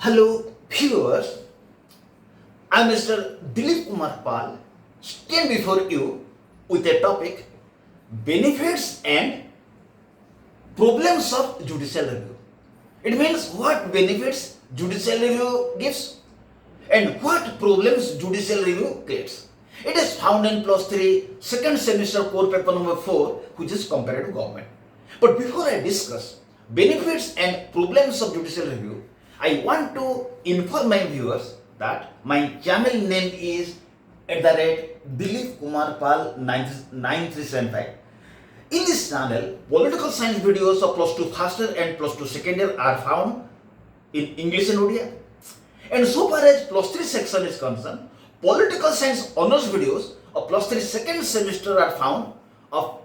Hello viewers, I am Mr. Dilip Kumar Pal, stand before you with a topic benefits and problems of judicial review. It means what benefits judicial review gives and what problems judicial review creates. It is found in +3 second semester core paper number 4, which is comparative government. But before I discuss benefits and problems of judicial review, I want to inform my viewers that my channel name is @Dilip Kumar Pal 9375. In this channel, political science videos of +2 first year and +2 second year are found in English and Odia. And so far as +3 section is concerned, political science honors videos of +3 second semester are found of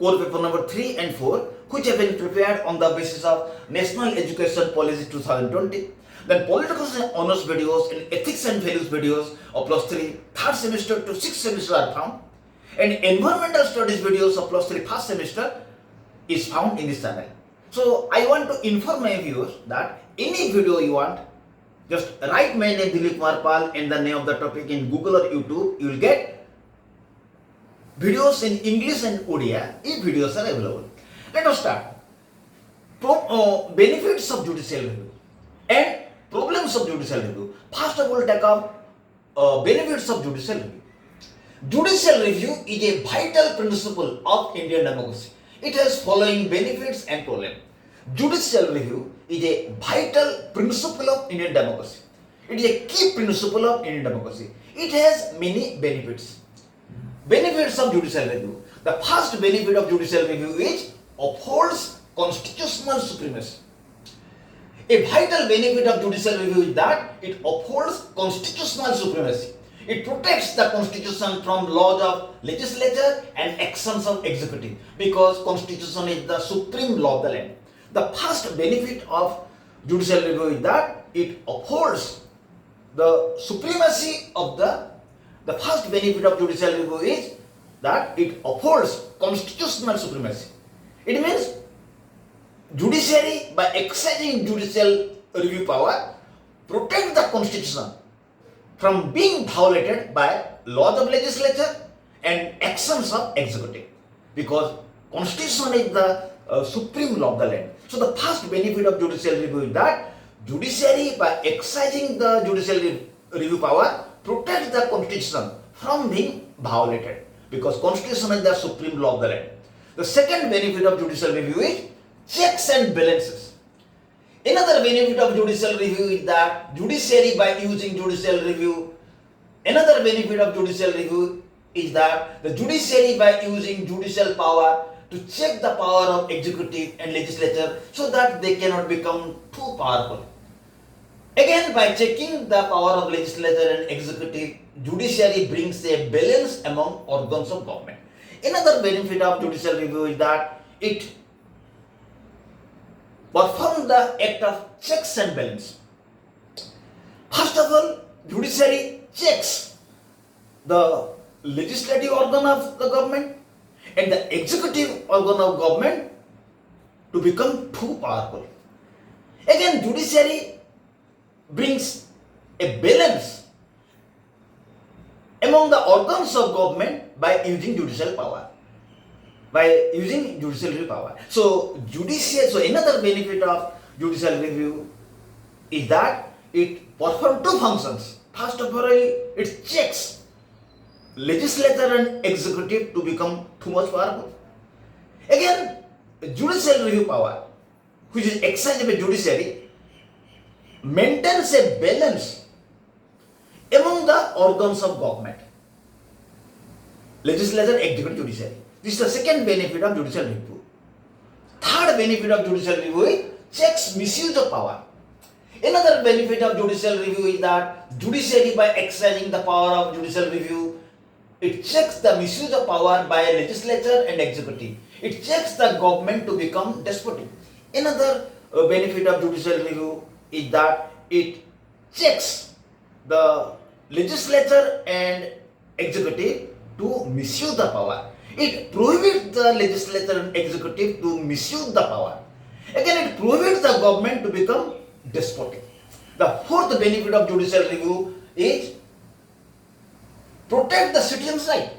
core paper number 3 and 4, which have been prepared on the basis of National Education Policy 2020. Then political science honors videos and ethics and values videos of +3 third semester to 6th semester are found. And environmental studies videos of +3 first semester is found in this channel. So I want to inform my viewers that any video you want, just write my name Dilip Kumar Pal and the name of the topic in Google or YouTube. You will get videos in English and Odia if videos are available. Let us start. Benefits of judicial review and problems of judicial review. First of all, take up benefits of judicial review. Judicial review is a vital principle of Indian democracy. It has following benefits and problems. Judicial review is a vital principle of Indian democracy. It is a key principle of Indian democracy. It has many benefits. Benefits of judicial review. The first benefit of judicial review is upholds constitutional supremacy. A vital benefit of judicial review is that it upholds constitutional supremacy. It protects the constitution from laws of legislature and actions of executive, because constitution is the supreme law of the land. The first benefit of judicial review is that it upholds the supremacy of the first benefit of judicial review is that it upholds constitutional supremacy. It means judiciary, by exercising judicial review power, protect the constitution from being violated by laws of legislature and actions of executive, because constitution is the supreme law of the land. So the first benefit of judicial review is that judiciary, by exercising the judicial review power, protects the constitution from being violated, because constitution is the supreme law of the land. The second benefit of judicial review is checks and balances. Another benefit of judicial review is that judiciary, by using judicial review, another benefit of judicial review is that the judiciary, by using judicial power, to check the power of executive and legislature so that they cannot become too powerful. Again, by checking the power of legislature and executive, judiciary brings a balance among organs of government. Another benefit of judicial review is that it performs the act of checks and balance. First of all, judiciary checks the legislative organ of the government and the executive organ of government to become too powerful. Again, judiciary brings a balance among the organs of government by using judicial power, by using judicial review power. So another benefit of judicial review is that it performs two functions. First of all, it checks legislature and executive to become too much powerful. Again, judicial review power, which is exercised by judiciary, maintains a balance among the organs of government, legislature, executive, judiciary. This is the second benefit of judicial review. Third benefit of judicial review is checks misuse of power. Another benefit of judicial review is that judiciary, by exercising the power of judicial review, it checks the misuse of power by legislature and executive. It checks the government to become despotic. Another benefit of judicial review is that it checks the legislature and executive to misuse the power. It prohibits the legislature and executive to misuse the power. Again, it prohibits the government to become despotic. The fourth benefit of judicial review is protect the citizen's right.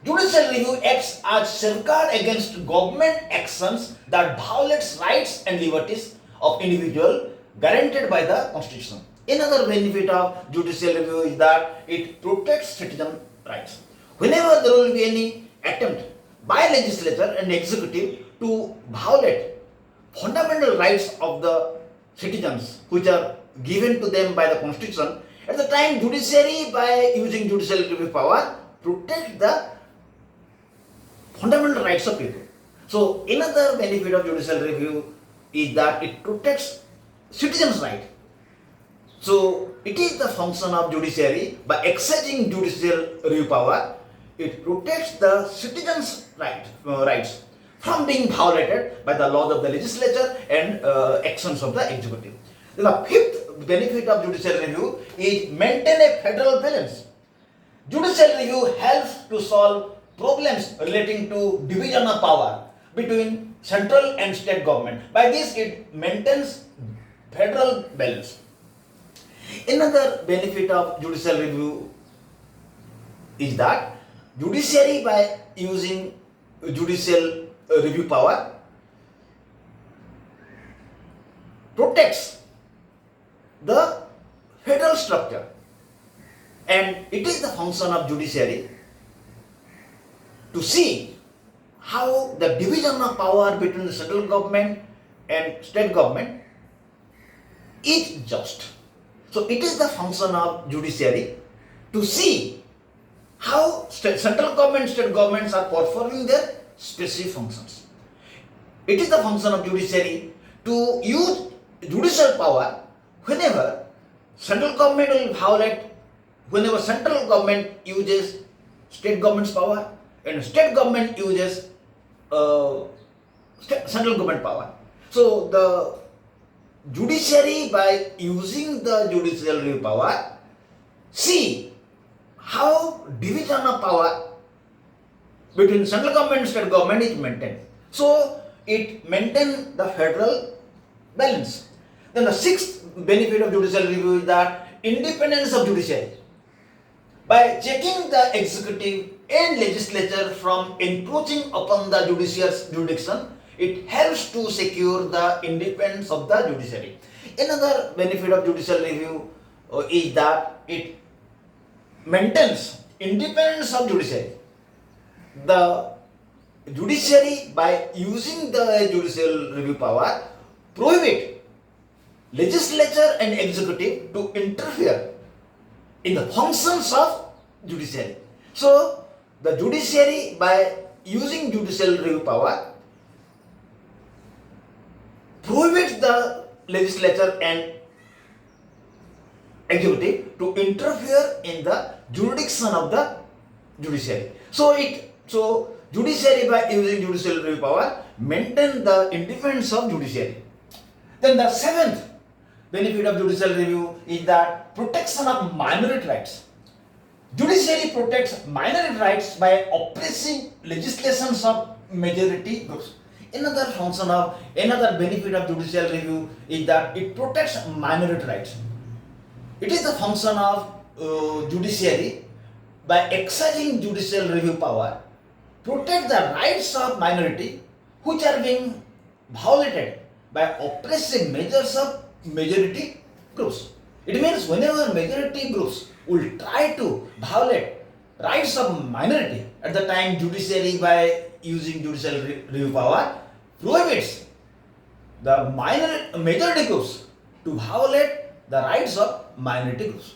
Judicial review acts as safeguard against government actions that violates rights and liberties of individual guaranteed by the Constitution. Another benefit of judicial review is that it protects citizen rights. Whenever there will be any attempt by legislature and executive to violate fundamental rights of the citizens which are given to them by the Constitution, at the time judiciary by using judicial review power protect the fundamental rights of people. So another benefit of judicial review is that it protects citizens' right. So it is the function of judiciary by exercising judicial review power, it protects the citizens' rights from being violated by the laws of the legislature and actions of the executive. Then the fifth benefit of judicial review is maintain a federal balance. Judicial review helps to solve problems relating to division of power between central and state government. By this, it maintains federal balance. Another benefit of judicial review is that judiciary by using judicial review power protects the federal structure, and it is the function of judiciary to see how the division of power between the central government and state government is just. So it is the function of judiciary to see how central government, state governments are performing their specific functions. It is the function of judiciary to use judicial power whenever central government will violate, whenever central government uses state government's power and state government uses central government power. So the judiciary by using the judicial review power see how division of power between central government and state government is maintained. So it maintains the federal balance. Then the sixth benefit of judicial review is that independence of judiciary. By checking the executive and legislature from encroaching upon the judiciary's jurisdiction, it helps to secure the independence of the judiciary. Another benefit of judicial review is that it maintains independence of judiciary. The judiciary by using the judicial review power prohibit legislature and executive to interfere in the functions of judiciary. So the judiciary by using judicial review power prohibits the legislature and executive to interfere in the jurisdiction of the judiciary. So judiciary by using judicial review power maintain the independence of judiciary. Then the seventh benefit of judicial review is that protection of minority rights. Judiciary protects minority rights by oppressing legislations of majority groups. Another benefit of judicial review is that it protects minority rights. It is the function of judiciary by exercising judicial review power protect the rights of minority which are being violated by oppressive measures of majority groups. It means whenever majority groups will try to violate rights of minority, at the time judiciary by using judicial review power prohibits the majority groups to violate the rights of minority groups.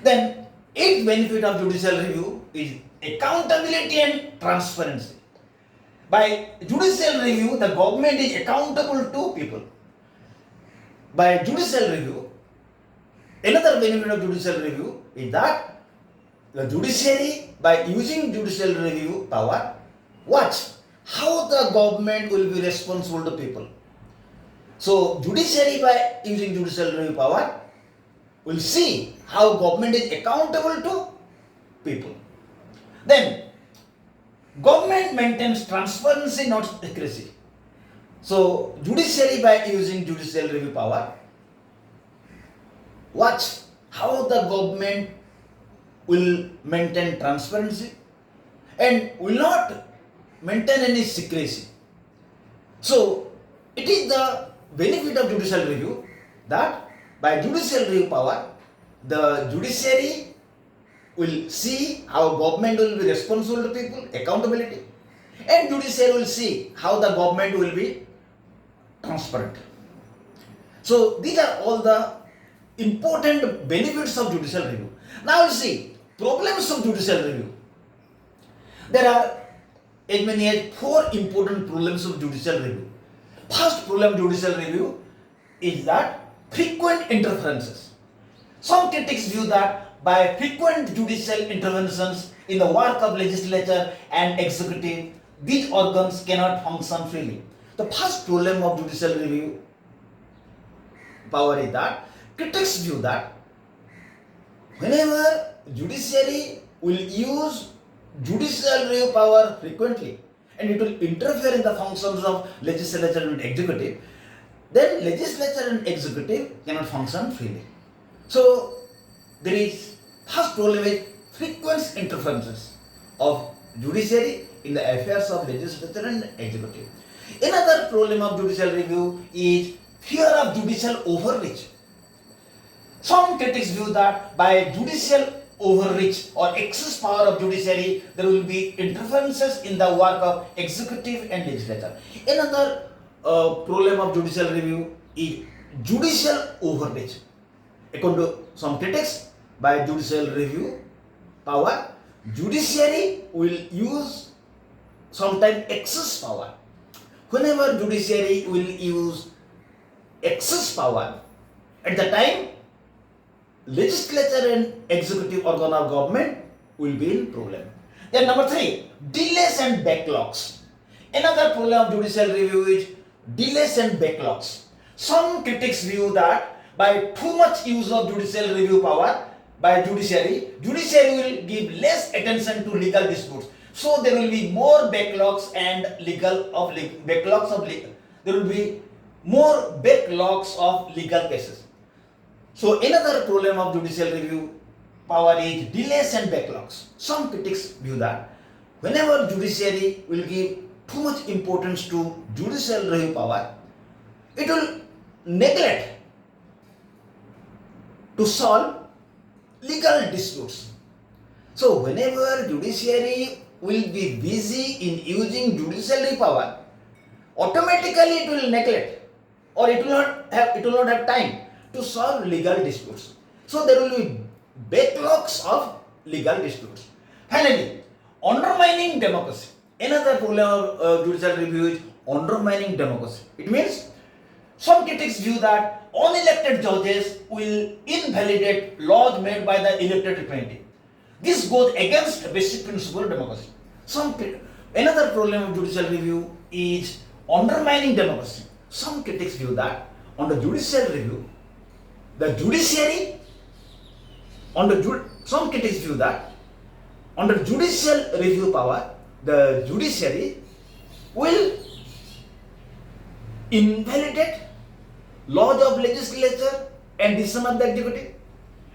Then eighth benefit of judicial review is accountability and transparency. By judicial review, the government is accountable to people. By judicial review, another benefit of judicial review is that the judiciary, by using judicial review power, watch how the government will be responsible to people. So, judiciary by using judicial review power will see how government is accountable to people. Then, government maintains transparency, not secrecy. So, judiciary by using judicial review power watch how the government will maintain transparency and will not maintain any secrecy. So, it is the benefit of judicial review that by judicial review power, the judiciary will see how government will be responsible to people, accountability, and judiciary will see how the government will be transparent. So, these are all the important benefits of judicial review. Now, we'll see problems of judicial review. There are as many as 4 important problems of judicial review. First problem of judicial review is that frequent interferences. Some critics view that by frequent judicial interventions in the work of legislature and executive, these organs cannot function freely. The first problem of judicial review power is that critics view that whenever judiciary will use judicial review power frequently and it will interfere in the functions of legislature and executive, then legislature and executive cannot function freely. So there is first problem is frequent interferences of judiciary in the affairs of legislature and executive. Another problem of judicial review is fear of judicial overreach. Some critics view that by judicial overreach or excess power of judiciary, there will be interferences in the work of executive and legislature. Another problem of judicial review is judicial overreach. According to some critics, by judicial review power, judiciary will use sometimes excess power. Whenever judiciary will use excess power, at the time legislature and executive organ of government will be in problem. Then number 3, delays and backlogs. Another problem of judicial review is delays and backlogs. Some critics view that by too much use of judicial review power by judiciary will give less attention to legal disputes. So there will be more backlogs and there will be more backlogs of legal cases. So another problem of judicial review power is delays and backlogs. Some critics view that whenever judiciary will give too much importance to judicial review power, it will neglect to solve legal disputes. So whenever judiciary will be busy in using judicial review power, automatically it will neglect or it will not have time to solve legal disputes. So there will be backlogs of legal disputes. Finally, undermining democracy. Another problem of judicial review is undermining democracy. It means some critics view that unelected judges will invalidate laws made by the elected representative. This goes against basic principle of democracy. Another problem of judicial review is undermining democracy. Some critics view that under judicial review, some critics view that under judicial review power, the judiciary will invalidate laws of legislature and decision of the executive.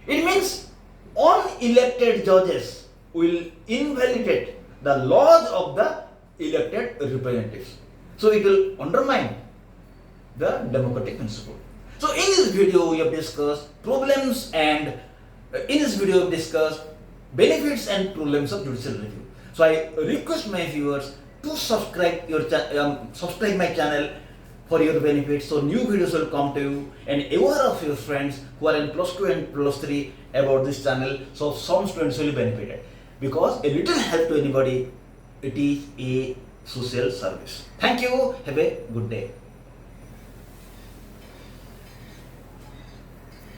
It means unelected judges will invalidate the laws of the elected representatives. So it will undermine the democratic principle. So in this video we have discussed benefits and problems of judicial review. So I request my viewers to subscribe my channel for your benefit, so new videos will come to you, and aware of your friends who are in +2 and +3 about this channel, so some students will be benefited, because a little help to anybody, it is a social service. Thank you. Have a good day.